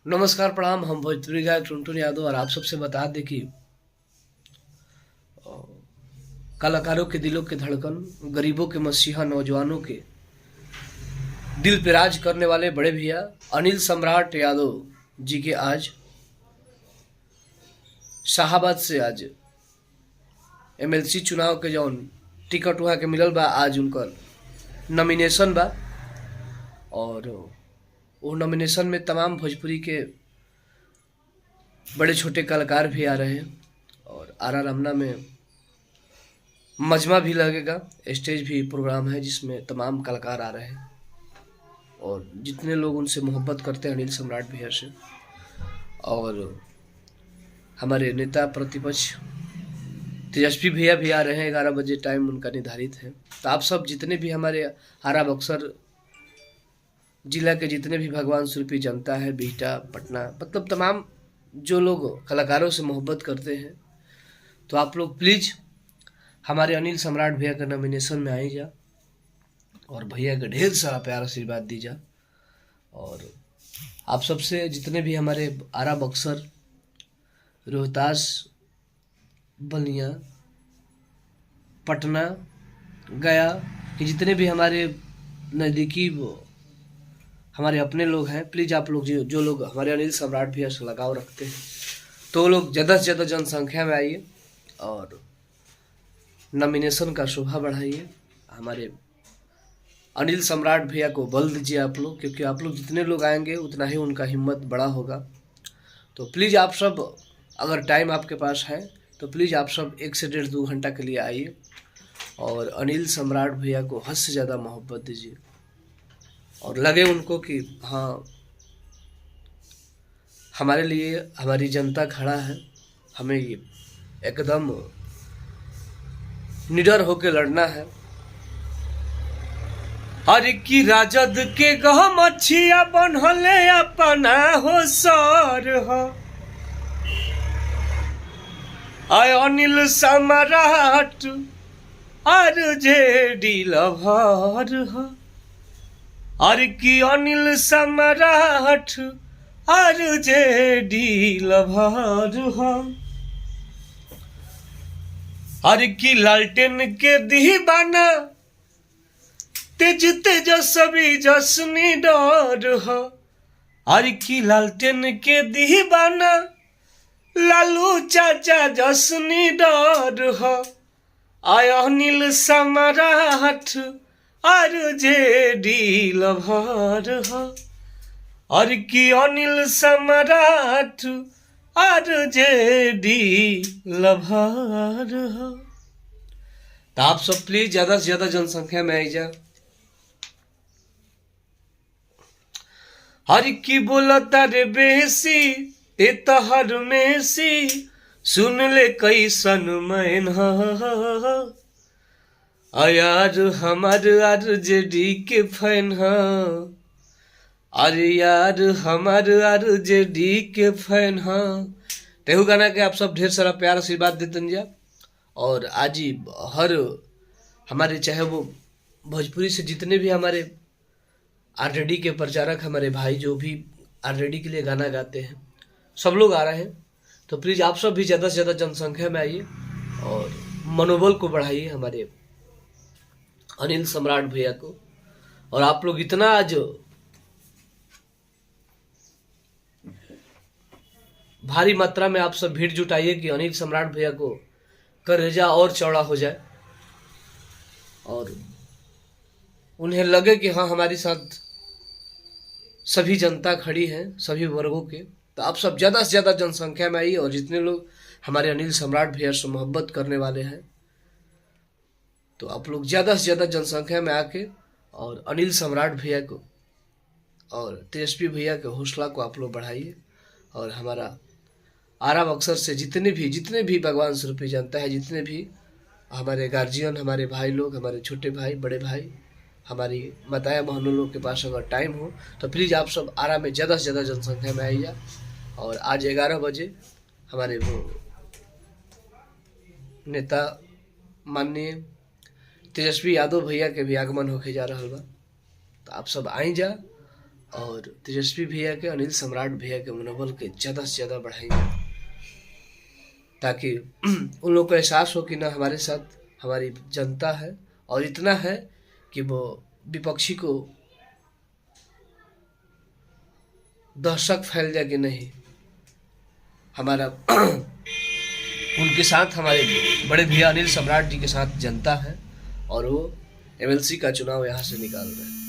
नमस्कार प्रणाम। हम भोजपुरी गायक टुनटुन यादव और आप सबसे बता दें कि कलाकारों के दिलों के धड़कन, गरीबों के मसीहा, नौजवानों के दिल पे राज करने वाले बड़े भैया अनिल सम्राट यादव जी के आज शाहाबाद से आज एमएलसी चुनाव के जौन टिकट वहाँ के मिलल बा, आज उनकर नॉमिनेशन बा। और वो नॉमिनेशन में तमाम भोजपुरी के बड़े छोटे कलाकार भी आ रहे हैं और आरा रमना में मजमा भी लगेगा, स्टेज भी प्रोग्राम है जिसमें तमाम कलाकार आ रहे हैं और जितने लोग उनसे मोहब्बत करते हैं अनिल सम्राट भैया से, और हमारे नेता प्रतिपक्ष तेजस्वी भैया भी आ रहे हैं। 11 बजे टाइम उनका निर्धारित है। तो आप सब जितने भी हमारे आरा बक्सर जिला के जितने भी भगवान स्वरूपी जनता है, बिहटा, पटना, मतलब तमाम जो लोग कलाकारों से मोहब्बत करते हैं, तो आप लोग प्लीज़ हमारे अनिल सम्राट भैया का नॉमिनेशन में आई जा और भैया का ढेर सारा प्यार आशीर्वाद दी जा। और आप सबसे जितने भी हमारे आरा बक्सर, रोहतास, बलिया, पटना, गया कि जितने भी हमारे नज़दीकी हमारे अपने लोग हैं, प्लीज़ आप लोग जो लोग हमारे अनिल सम्राट भैया से लगाव रखते हैं, तो वो लोग ज़्यादा से ज़्यादा जनसंख्या में आइए और नॉमिनेशन का शोभा बढ़ाइए। हमारे अनिल सम्राट भैया को बल दीजिए आप लोग, क्योंकि आप लोग जितने लोग आएंगे उतना ही उनका हिम्मत बड़ा होगा। तो प्लीज़ आप सब, अगर टाइम आपके पास है तो प्लीज़ आप सब 1 से 1.5-2 घंटा के लिए आइए और अनिल सम्राट भैया को हद से ज़्यादा मोहब्बत दीजिए और लगे उनको कि हाँ, हमारे लिए हमारी जनता खड़ा है, हमें ये एकदम निडर होकर लड़ना है। अरे की राजद के गहमछिया बनहले अपना हो सर हो, आय अनिल सम्राट आरजेडी लवर हो। अरे की अनिल सम्राट आरजेडी लवर हो। अरे की लालटेन के दीवाना तेज तेजस्वी जसनी डर हो। अरे की लालटेन के दीवाना लालू चाचा जसनी डर हो। आय अनिल सम्राट आरजेडी लवर हो। और की अनिल सम्राट आरजेडी लवर हो। तो आप सब प्लीज ज्यादा से ज्यादा जनसंख्या में आई जा। हर की बोलता रे बेसी ए तहर में सी, सुन ले कैसन मैन यार हमार आरजेडी के फैन है। अरे यार हमार आरजेडी के फैन है। तेहू गाना के आप सब ढेर सारा प्यार आशीर्वाद देते जा। और आज ही हर हमारे, चाहे वो भोजपुरी से जितने भी हमारे आरजेडी के प्रचारक, हमारे भाई जो भी आरजेडी के लिए गाना गाते हैं, सब लोग आ रहे हैं। तो प्लीज़ आप सब भी ज़्यादा से ज़्यादा जनसंख्या में आइए और मनोबल को बढ़ाइए हमारे अनिल सम्राट भैया को। और आप लोग इतना आज भारी मात्रा में आप सब भीड़ जुटाइए कि अनिल सम्राट भैया को कलेजा और चौड़ा हो जाए और उन्हें लगे कि हाँ, हमारे साथ सभी जनता खड़ी है, सभी वर्गों के। तो आप सब ज़्यादा से ज़्यादा जनसंख्या में आइए और जितने लोग हमारे अनिल सम्राट भैया से मोहब्बत करने वाले हैं, तो आप लोग ज़्यादा से ज़्यादा जनसंख्या में आके और अनिल सम्राट भैया को और तेजस्वी भैया के हौसला को आप लोग बढ़ाइए। और हमारा आरा बक्सर से जितने भी भगवान स्वरूपी जनता है, जितने भी हमारे गार्जियन, हमारे भाई लोग, हमारे छोटे भाई, बड़े भाई, हमारी माताएं बहनों लोग के पास अगर टाइम हो तो प्लीज़ आप सब आरा में ज़्यादा से ज़्यादा जनसंख्या में आइए। और आज 11 बजे हमारे वो नेता माननीय तेजस्वी यादव भैया के भी आगमन होके जा रहा बा। तो आप सब आई जा और तेजस्वी भैया के, अनिल सम्राट भैया के मनोबल के ज़्यादा से ज़्यादा बढ़ाएंगे, ताकि उन लोग को एहसास हो कि ना हमारे साथ हमारी जनता है, और इतना है कि वो विपक्षी को दहशत फैल जाए कि नहीं, हमारा उनके साथ हमारे बड़े भैया अनिल सम्राट जी के साथ जनता है, और वो एमएलसी का चुनाव यहाँ से निकाल रहे हैं।